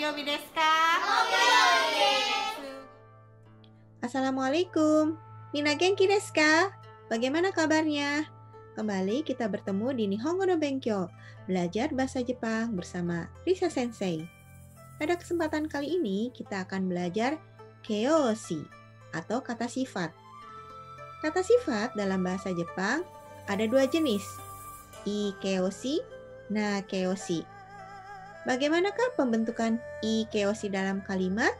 Gyobi desu ka? Assalamualaikum. Mina genki desu ka? Bagaimana kabarnya? Kembali kita bertemu di Nihongo no Benkyo, belajar bahasa Jepang bersama Risa Sensei. Pada kesempatan kali ini kita akan belajar keoshi atau kata sifat. Kata sifat dalam bahasa Jepang ada dua jenis, ikeoshi, nakeoshi. Bagaimanakah pembentukan ikeoshi dalam kalimat?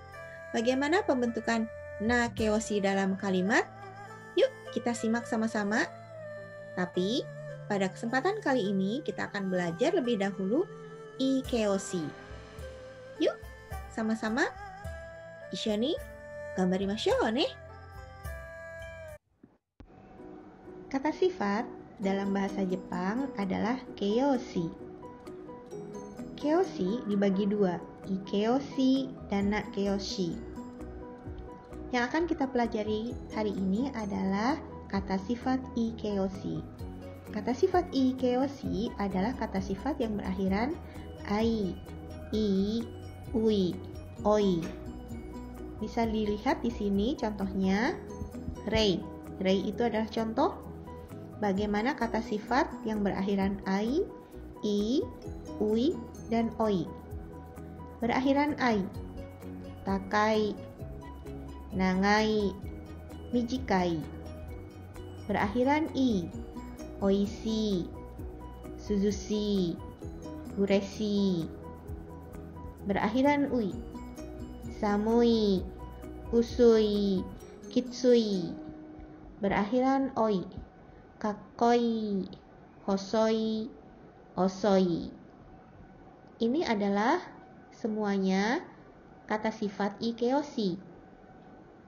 Bagaimana pembentukan nakeoshi dalam kalimat? Yuk kita simak sama-sama. Tapi pada kesempatan kali ini kita akan belajar lebih dahulu ikeoshi. Yuk sama-sama ishoni gambarimashou ne. Kata sifat dalam bahasa Jepang adalah keoshi. Keoshi dibagi dua, ikeoshi dan nakeoshi. Yang akan kita pelajari hari ini adalah kata sifat ikeoshi. Kata sifat ikeoshi adalah kata sifat yang berakhiran ai, i, ui, oi. Bisa dilihat di sini contohnya rei. Rei itu adalah contoh bagaimana kata sifat yang berakhiran ai, i, ui, dan oi. Berakhiran ai, takai, nagai, mijikai. Berakhiran i, oishi, suzushi, ureshi. Berakhiran ui, samui, usui, kitsui. Berakhiran oi, kakkoi, hosoi, osoi. Ini adalah semuanya kata sifat ikeoshi,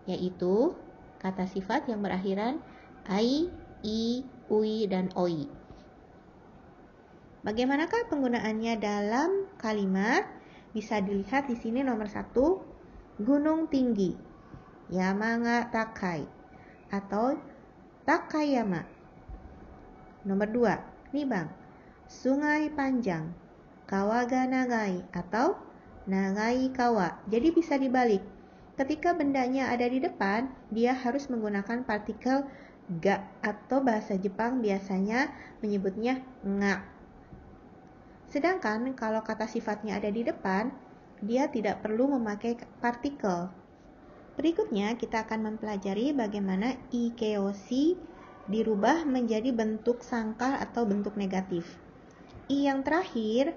yaitu kata sifat yang berakhiran ai, i, ui, dan oi. Bagaimanakah penggunaannya dalam kalimat? Bisa dilihat di sini nomor 1, gunung tinggi, yama ga takai, atau takayama. Nomor 2, nibang, sungai panjang, kawa ga nagai, atau nagai kawa. Jadi bisa dibalik. Ketika bendanya ada di depan, dia harus menggunakan partikel ga, atau bahasa Jepang biasanya menyebutnya nga. Sedangkan kalau kata sifatnya ada di depan, dia tidak perlu memakai partikel. Berikutnya kita akan mempelajari bagaimana ikeoshi dirubah menjadi bentuk sangkal atau bentuk negatif. I yang terakhir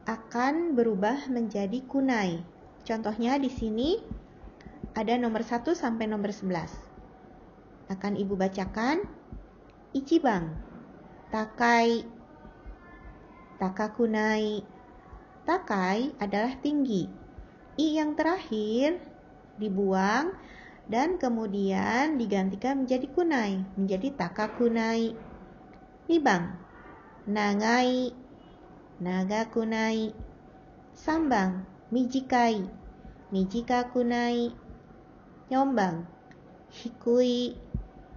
akan berubah menjadi kunai. Contohnya di sini ada nomor 1 sampai nomor 11. Akan Ibu bacakan. Ichibang, takai, takakunai. Takai adalah tinggi. I yang terakhir dibuang dan kemudian digantikan menjadi kunai, menjadi takakunai. Nibang, nagai, nagakunai. Sambang, mijikai, mijikakunai. Nyombang, hikui,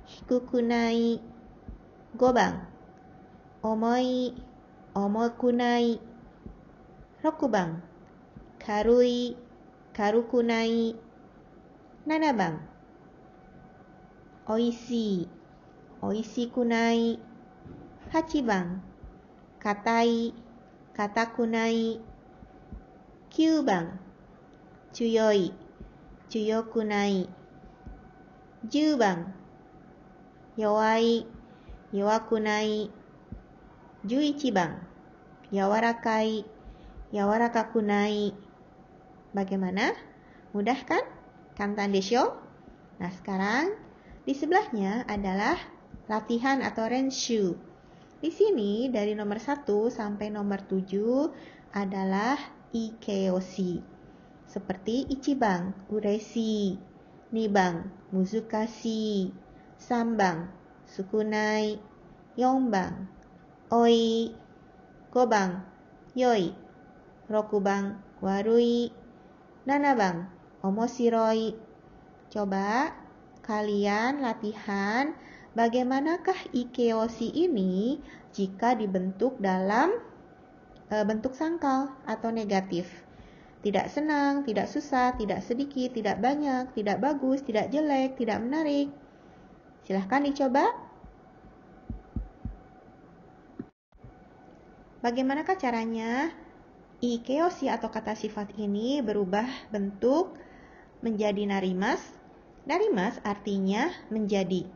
hikukunai. Gobang, omoi, omokunai. Rokubang, karui, karukunai. Nanabang, oishi, oishikunai. Hachibang, katai, katakunai. 9番、強い、強くない。10番、弱い、弱くない。11番、柔らかい、柔らかくない。Bagaimana? Mudah kan? Kantan desho? Nah sekarang di sebelahnya adalah latihan atau renshu. Di sini dari nomor 1 sampai nomor 7 adalah ikeoshi. Seperti ichibang, ureshi, nibang, muzukashi, sambang, sukunai, yombang, oi, gobang, yoi, rokubang, warui, nanabang, omoshiroi. Coba kalian latihan bagaimanakah ikeoshi ini jika dibentuk dalam bentuk sangkal atau negatif. Tidak senang, tidak susah, tidak sedikit, tidak banyak, tidak bagus, tidak jelek, tidak menarik. Silahkan dicoba. Bagaimanakah caranya ikeoshi atau kata sifat ini berubah bentuk menjadi narimas? Narimas artinya menjadi.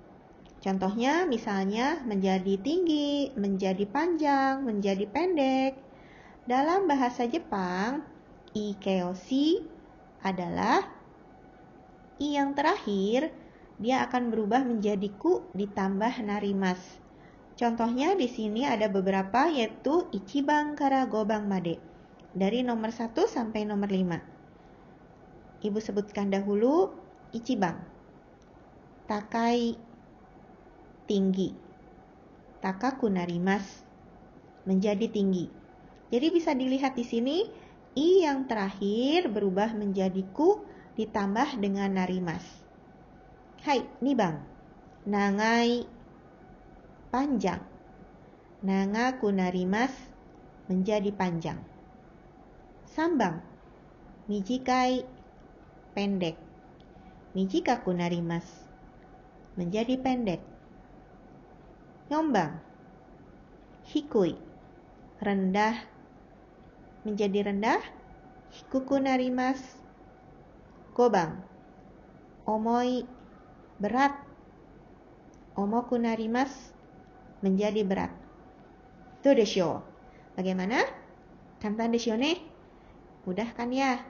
Contohnya misalnya menjadi tinggi, menjadi panjang, menjadi pendek. Dalam bahasa Jepang, ikeoshi adalah i yang terakhir, dia akan berubah menjadi ku ditambah narimas. Contohnya di sini ada beberapa, yaitu ichiban kara gobang made, dari nomor 1 sampai nomor 5. Ibu sebutkan dahulu ichiban, takai, tinggi, takaku narimasu, menjadi tinggi. Jadi bisa dilihat di sini i yang terakhir berubah menjadi ku ditambah dengan narimasu. Hai, 2番, nagai, panjang. Nagaku narimasu, menjadi panjang. 3番, mijikai, pendek. Mijikaku narimasu, menjadi pendek. 4番, hikui, rendah. Menjadi rendah, hikuku narimasu. 5番, omoi, berat. Omoku narimasu, menjadi berat. Dou deshou? Bagaimana? Kantan deshou ne? Mudah kan ya?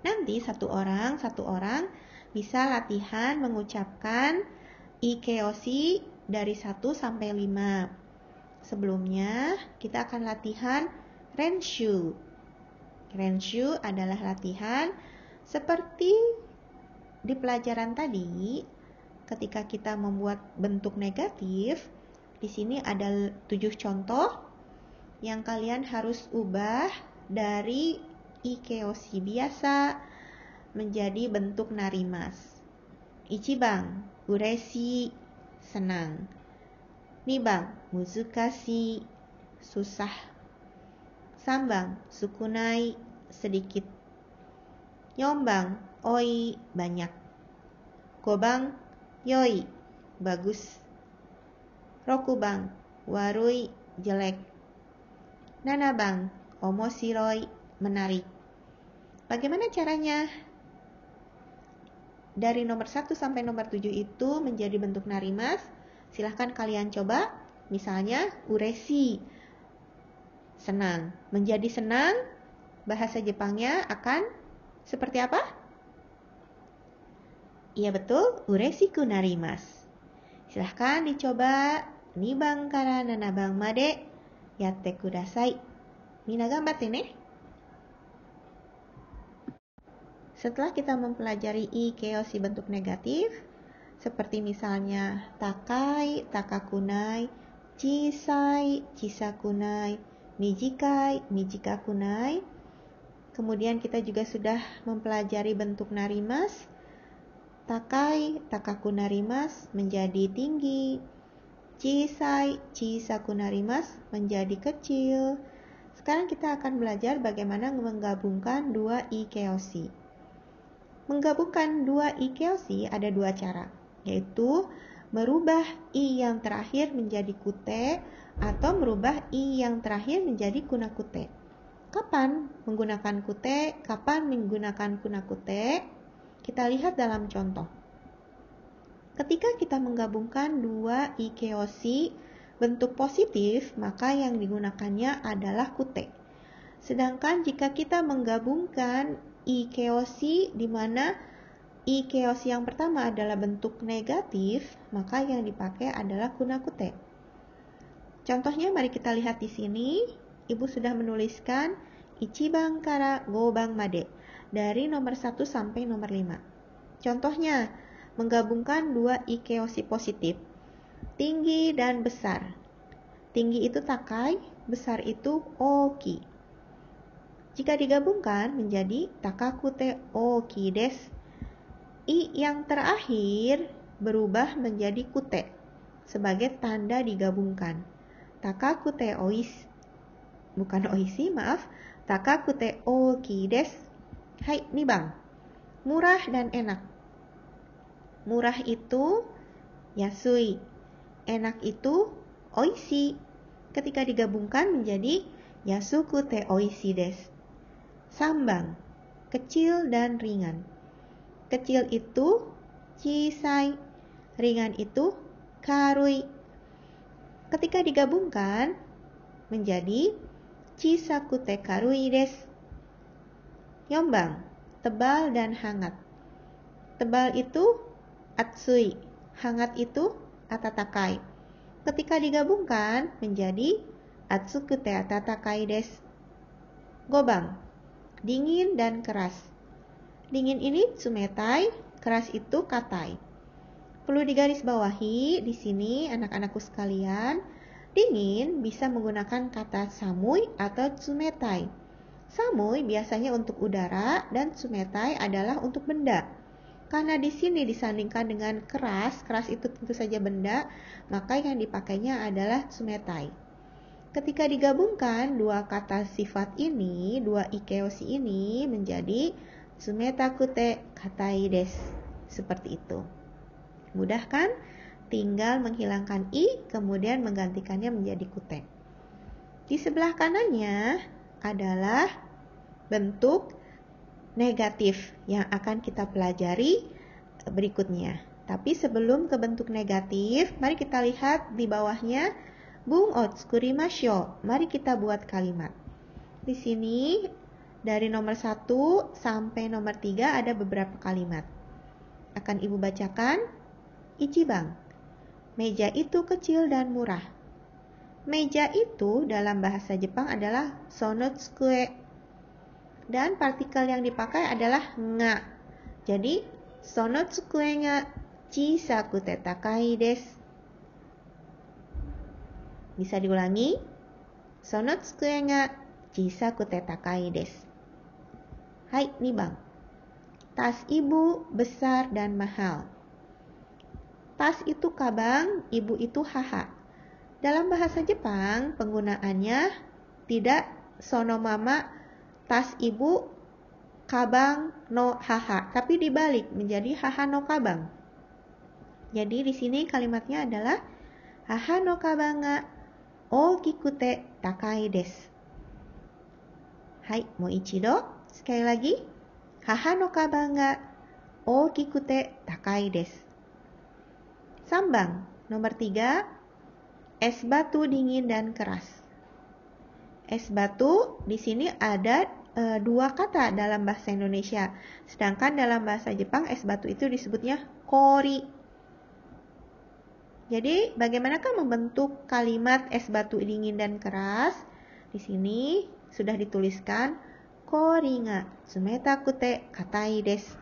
Nanti satu orang bisa latihan mengucapkan ikeoshi dari 1 sampai 5. Sebelumnya kita akan latihan renshu. Renshu adalah latihan seperti di pelajaran tadi. Ketika kita membuat bentuk negatif, di sini ada 7 contoh yang kalian harus ubah dari ikeoshi biasa menjadi bentuk narimas. Ichiban, ureshi, senang. 2番, muzukashi, susah. 3番, sukunai, sedikit. 4番, oi, banyak. 5番, yoi, bagus. 6番, warui, jelek. 7番, omoshiroi, menarik. Bagaimana caranya? Dari nomor 1 sampai nomor 7 itu menjadi bentuk narimas. Silahkan kalian coba. Misalnya ureshi, senang. Menjadi senang, bahasa Jepangnya akan seperti apa? Iya betul, ureshiku narimasu. Silahkan dicoba 2番から7番までやってください。みんな頑張ってね。Setelah kita mempelajari ikeoshi bentuk negatif, seperti misalnya takai, takakunai, chisai, chisakunai, mijikai, mijikakunai. Kemudian kita juga sudah mempelajari bentuk narimas. Takai, takaku narimasu, menjadi tinggi. Chisai, chisaku narimasu, menjadi kecil. Sekarang kita akan belajar bagaimana menggabungkan dua ikeoshi. Menggabungkan dua ikeoshi ada 2 cara, yaitu merubah i yang terakhir menjadi kute atau merubah i yang terakhir menjadi kunakute. Kapan menggunakan kute, kapan menggunakan kunakute? Kita lihat dalam contoh. Ketika kita menggabungkan dua ikeoshi bentuk positif, maka yang digunakannya adalah kute. Sedangkan jika kita menggabungkan ikeoshi di mana ikeoshi yang pertama adalah bentuk negatif, maka yang dipakai adalah kunakute. Contohnya mari kita lihat di sini. Ibu sudah menuliskan ichiban kara 5番 made dari nomor 1 sampai nomor 5. Contohnya, menggabungkan dua ikeoshi positif, tinggi dan besar. Tinggi itu takai, besar itu oki. Jika digabungkan menjadi takakute oki desu. I yang terakhir berubah menjadi kute sebagai tanda digabungkan. Takakute oishi, bukan oishi, maaf. Takakute ookii desu. Hai, nih bang. Murah dan enak. Murah itu yasui. Enak itu oishii. Ketika digabungkan menjadi yasukute oishii desu. Sambang. Kecil dan ringan. Kecil itu chisai. Ringan itu karui. Ketika digabungkan menjadi chisakute karui desu. Yombang, tebal dan hangat. Tebal itu atsui, hangat itu atatakai. Ketika digabungkan menjadi atsukute atatakai desu. Gobang, dingin dan keras. Dingin ini tsumetai, keras itu katai. Perlu digarisbawahi di sini anak-anakku sekalian, dingin bisa menggunakan kata samui atau tsumetai. Samui biasanya untuk udara dan tsumetai adalah untuk benda. Karena di sini disandingkan dengan keras, keras itu tentu saja benda, maka yang dipakainya adalah tsumetai. Ketika digabungkan dua kata sifat ini, dua ikeoshi ini menjadi tsumetakute katai desu. Seperti itu. Mudah kan? Tinggal menghilangkan i, kemudian menggantikannya menjadi kute. Di sebelah kanannya adalah bentuk negatif yang akan kita pelajari berikutnya. Tapi sebelum ke bentuk negatif, mari kita lihat di bawahnya bung o tsukurimashou. Mari kita buat kalimat. Di sini dari nomor 1 sampai nomor 3 ada beberapa kalimat. Akan Ibu bacakan. Ichibang. Meja itu kecil dan murah. Meja itu dalam bahasa Jepang adalah sonotsukue. Dan partikel yang dipakai adalah nga. Jadi, sonotsukue ga chisakute takai desu. Bisa diulangi. Sonotsukue ga chisakute takai desu. Hai, nih bang. Tas ibu besar dan mahal. Tas itu kabang, ibu itu haha. Dalam bahasa Jepang, penggunaannya tidak sonomama tas ibu kabang no haha, tapi dibalik menjadi haha no kabang. Jadi di sini kalimatnya adalah haha no kabang ga ookikute takai desu. Hai, mo ichido. Sekali lagi. Haha no kabang ga ookikute takai desu. Sambang. Nomor 3. Es batu dingin dan keras. Es batu di sini ada dua kata dalam bahasa Indonesia. Sedangkan dalam bahasa Jepang es batu itu disebutnya kori. Jadi bagaimanakah membentuk kalimat es batu dingin dan keras? Di sini sudah dituliskan kori ga tsumetakute katai desu.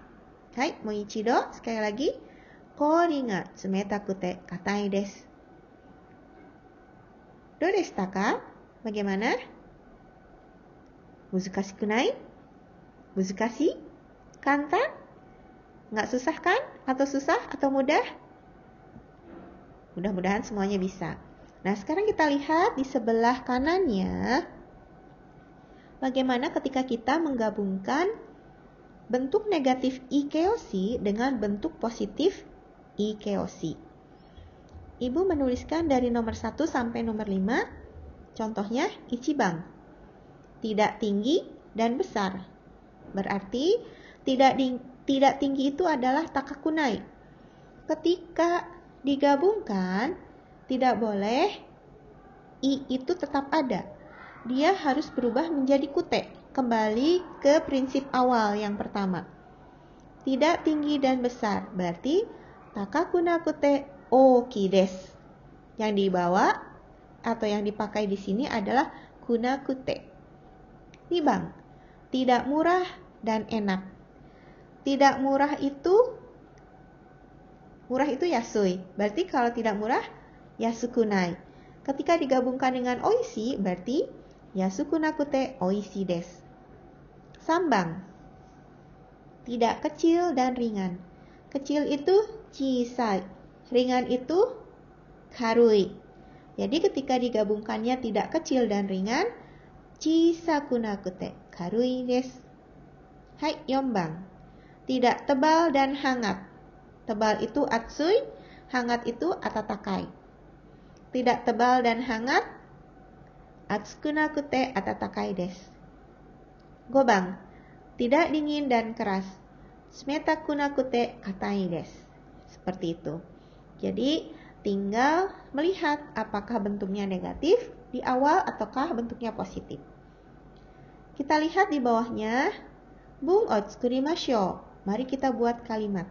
Hai, mo ichido. Sekali lagi. Kori ga tsumetakute katai desu. Do deshita ka? Bagaimana? Muzukashiku nai? Muzukashi? Kantan? Nggak susah kan? Atau susah? Atau mudah? Mudah-mudahan semuanya bisa. Nah, sekarang kita lihat di sebelah kanannya. Bagaimana ketika kita menggabungkan bentuk negatif ikeoshi dengan bentuk positif ikeoshi. Ibu menuliskan dari nomor 1 sampai nomor 5. Contohnya, ichibang. Tidak tinggi dan besar. Berarti tidak tinggi itu adalah takakunai. Ketika digabungkan, tidak boleh i itu tetap ada. Dia harus berubah menjadi kute. Kembali ke prinsip awal yang pertama. Tidak tinggi dan besar. Berarti takakuna kute ookii desu. Yang dibawa atau yang dipakai di sini adalah kunakute. Nibang, tidak murah dan enak. Tidak murah itu yasui. Berarti kalau tidak murah yasukunai. Ketika digabungkan dengan oishi berarti yasukunakute oishi desu. Sambang, tidak kecil dan ringan. Kecil itu chisai. Ringan itu karui. Jadi ketika digabungkannya tidak kecil dan ringan, chisaku nakute karui desu. Hai, 4 番. Tidak tebal dan hangat. Tebal itu atsui, hangat itu atatakai. Tidak tebal dan hangat, atsuku nakute atatakai desu. 5 番. Tidak dingin dan keras. Sumetaku nakute katai desu. Seperti itu. Jadi, tinggal melihat apakah bentuknya negatif di awal ataukah bentuknya positif. Kita lihat di bawahnya, bun o tsukurimashou. Mari kita buat kalimat.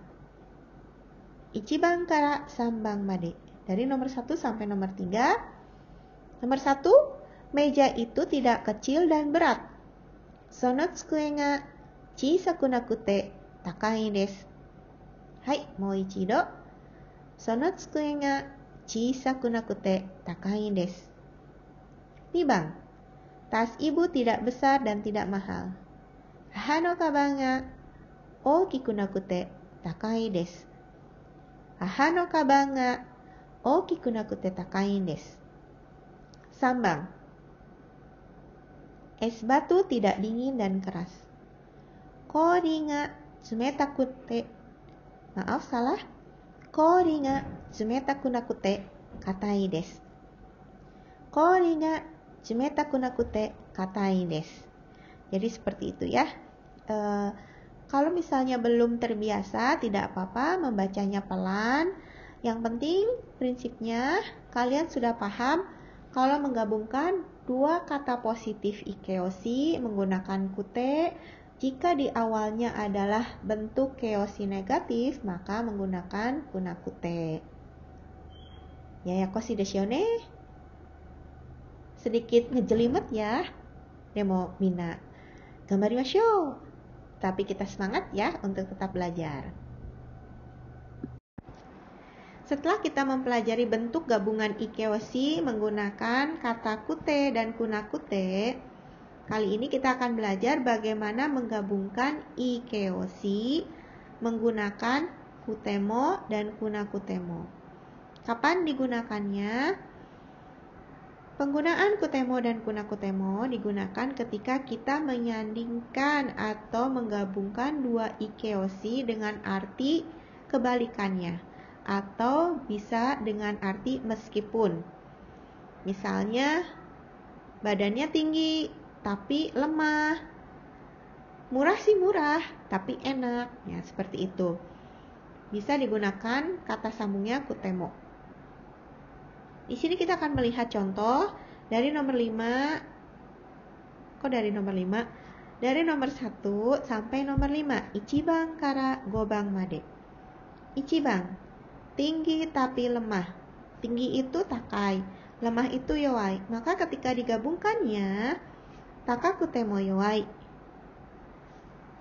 1番から3番まで. Dari nomor 1 sampai nomor 3. Nomor 1, meja itu tidak kecil dan berat. Sono tsukue ga chisaku nakute takai desu. Hai, mou ichido. Sono tsukue ga chisaku nakute takai desu. 2 番. Tas ibu tidak besar dan tidak mahal. Haha no kaban ga oukiku nakute takai desu. Haha no kaban ga oukiku nakute takai desu. 3 番. Es batu tidak dingin dan keras. Kori ga tsumetaku maaf salah. Kori ga tsumetaku nakute katai desu. Kori ga tsumetaku nakute katai desu. Jadi seperti itu ya. Kalau misalnya belum terbiasa, tidak apa-apa membacanya pelan. Yang penting prinsipnya kalian sudah paham kalau menggabungkan 2 kata positif ikeoshi menggunakan kute. Jika di awalnya adalah bentuk keoshi negatif, maka menggunakan kunakute. Yayakoshi desu yo ne. Sedikit ngejelimet ya. Demo minna gambarimashou. Tapi kita semangat ya untuk tetap belajar. Setelah kita mempelajari bentuk gabungan ikeoshi menggunakan kata kute dan kunakute, kali ini kita akan belajar bagaimana menggabungkan ikeoshi menggunakan kutemo dan kunakutemo. Kapan digunakannya? Penggunaan kutemo dan kunakutemo digunakan ketika kita menyandingkan atau menggabungkan 2 ikeoshi dengan arti kebalikannya, atau bisa dengan arti meskipun. Misalnya, badannya tinggi tapi lemah. Murah sih murah, tapi enak. Ya, seperti itu. Bisa digunakan kata sambungnya kutemo. Di sini kita akan melihat contoh dari nomor 5. Kok dari nomor 5? Dari nomor 1 sampai nomor 5. 1 番から5番まで. 1 番. Tinggi tapi lemah. Tinggi itu takai, lemah itu yowai. Maka ketika digabungkannya, takakutemo yowai.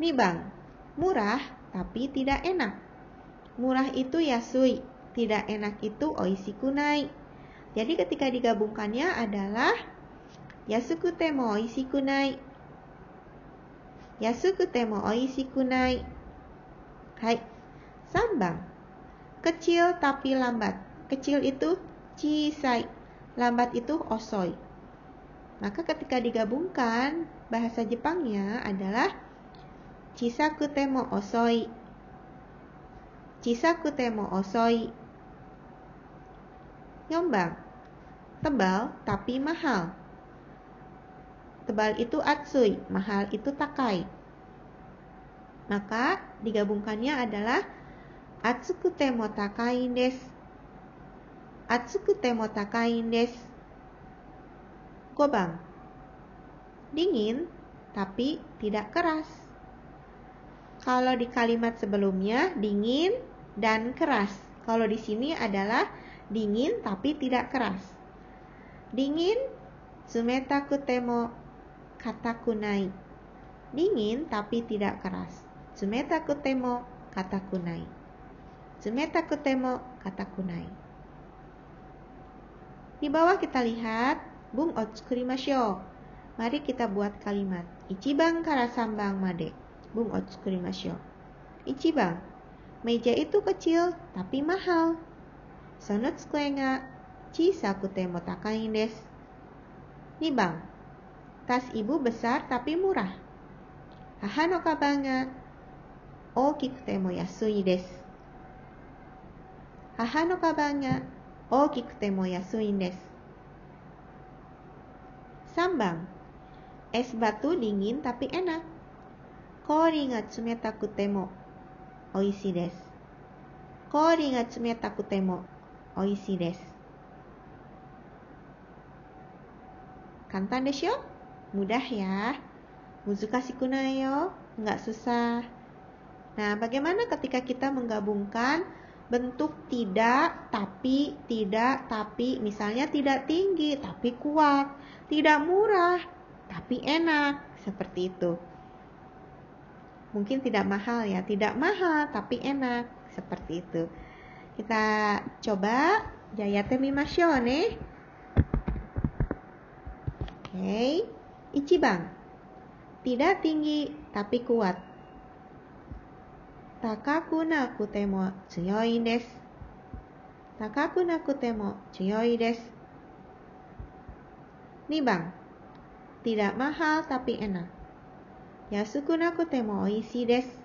2 番. Murah tapi tidak enak. Murah itu yasui, tidak enak itu oishiku nai. Jadi ketika digabungkannya adalah yasuku mo oishiku nai. Yasuku mo oishiku nai. Hai. 3 番. Kecil tapi lambat. Kecil itu chisai, lambat itu osoi. Maka ketika digabungkan, bahasa Jepangnya adalah chisaku mo osoi. Chisaku mo osoi. 4 番. Tebal tapi mahal. Tebal itu atsui, mahal itu takai. Maka digabungkannya adalah atsuku mo takai desu. Atsuku mo takai desu. 5 番. Dingin tapi tidak keras. Kalau di kalimat sebelumnya dingin dan keras. Kalau di sini adalah dingin tapi tidak keras. Dingin, tsumetaku mo katakunai. Dingin tapi tidak keras. Tsumetaku mo katakunai. Tsumetaku mo katakunai. Di bawah kita lihat bun o tsukurimashou. Mari kita buat kalimat. 1番から3番まで. Bun o tsukurimashou. 1 番. Meja itu kecil tapi mahal. Sono tsukue ga chisaku te mo takai desu. 2 番. Tas ibu besar tapi murah. Haha no kaban ga ookikute mo yasui desu. Haha no kaban ga ookikute mo yasui desu. Sambang. Es batu dingin tapi enak. Kori ga tsumetakute mo oishii desu. Kori ga tsumetakute mo oishii desu. Kantan desu yo? Mudah ya. Muzukashiku nai yo. Nggak susah. Nah, bagaimana ketika kita menggabungkan bentuk tidak, tapi, misalnya tidak tinggi, tapi kuat, tidak murah, tapi enak, seperti itu. Mungkin tidak mahal ya, tidak mahal, tapi enak, seperti itu. Kita coba, yayatte mimashou ne. Oke, ichiban, tidak tinggi, tapi kuat. Takaku nakute mo tsuyoi desu. Takaku nakute mo tsuyoi desu. 2番, tidak mahal tapi enak. Yasuku nakute mo oishii desu.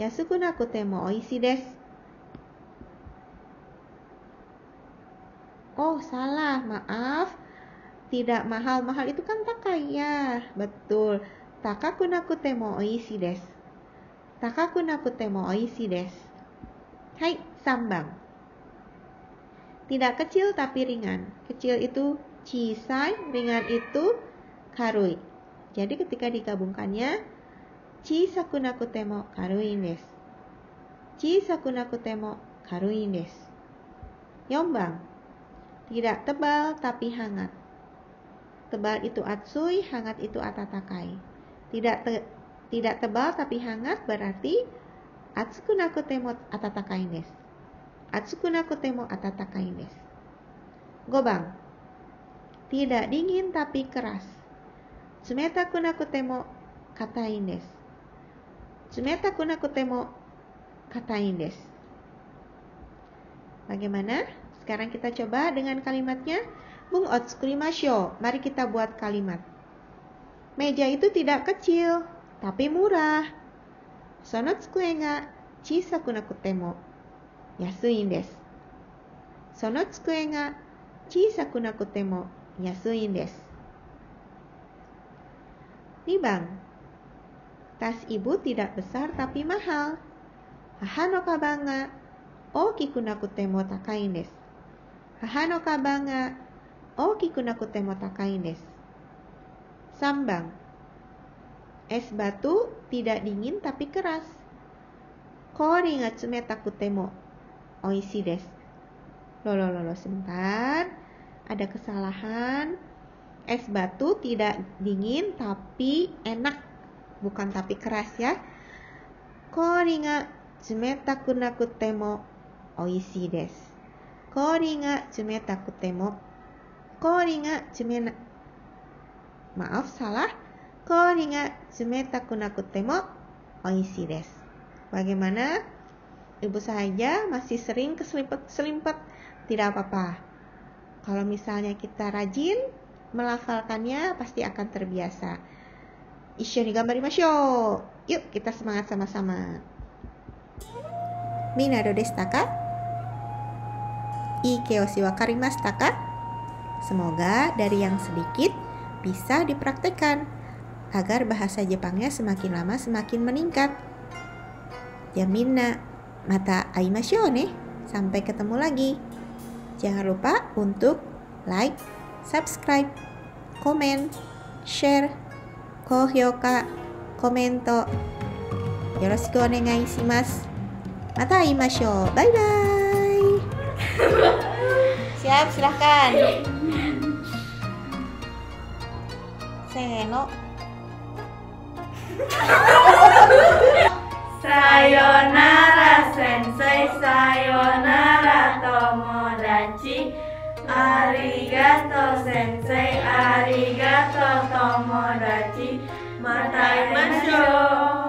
Yasuku nakute mo oishii desu. Oh, salah, maaf. Tidak mahal-mahal itu kan takai ya. Betul. Takaku nakute mo oishii desu. Takaku nakute mo oishii desu. Hai, sambang. Tidak kecil tapi ringan. Kecil itu chisai, ringan itu karui. Jadi ketika digabungkannya, chisaku nakute mo karui desu. Chisaku nakute mo karui desu. 4番. Tidak tebal tapi hangat. Tebal itu atsui, hangat itu atatakai. Tidak tebal tapi hangat berarti atsuku nakute mo atatakai desu. Atsuku nakute mo atatakai desu. 5番. Tidak dingin tapi keras. Tsumetaku nakute mo katai desu. Tsumetaku nakute mo katai desu. Bagaimana? Sekarang kita coba dengan kalimatnya. Bung otsukurimashou. Mari kita buat kalimat. Meja itu tidak kecil, tapi murah. Sono tsukue ga chisaku nakute mo yasui desu. Sono tsukue ga chisaku nakute mo yasui desu. 2番. Tas ibu tidak besar tapi mahal. Haha no kaban ga ookiku nakute mo takai desu. Haha no kaban ga ookiku nakute mo takai desu. 3番. Es batu tidak dingin tapi keras. Kori ga tsumetakute mo oishii desu. Loh, sebentar. Ada kesalahan. Es batu tidak dingin tapi enak. Bukan tapi keras ya. Kori ga tsumetaku nakute mo oishii desu. Kori ga tsumetakute mo. Maaf, salah. Kori ga tsumetaku nakute mo oishii desu. Bagaimana? Ibu saja masih sering keselimpet-selimpet. Tidak apa-apa. Kalau misalnya kita rajin melafalkannya, pasti akan terbiasa. Issho ni gambarimashou. Yuk, kita semangat sama-sama. Minna do deshita ka? Ii keyoshi wakarimashita ka? Semoga dari yang sedikit bisa dipraktekkan agar bahasa Jepangnya semakin lama semakin meningkat. Ya minna, mata aimashou ne. Sampai ketemu lagi. Jangan lupa untuk like, subscribe, komen, share, kohyouka, komento. Yoroshiku onegai shimasu. Mata aimashou. Bye bye. Siap, silahkan. Seno. Sayonara sensei, sayonara tomodachi. Arigato sensei, arigato tomodachi. Mata aimashou.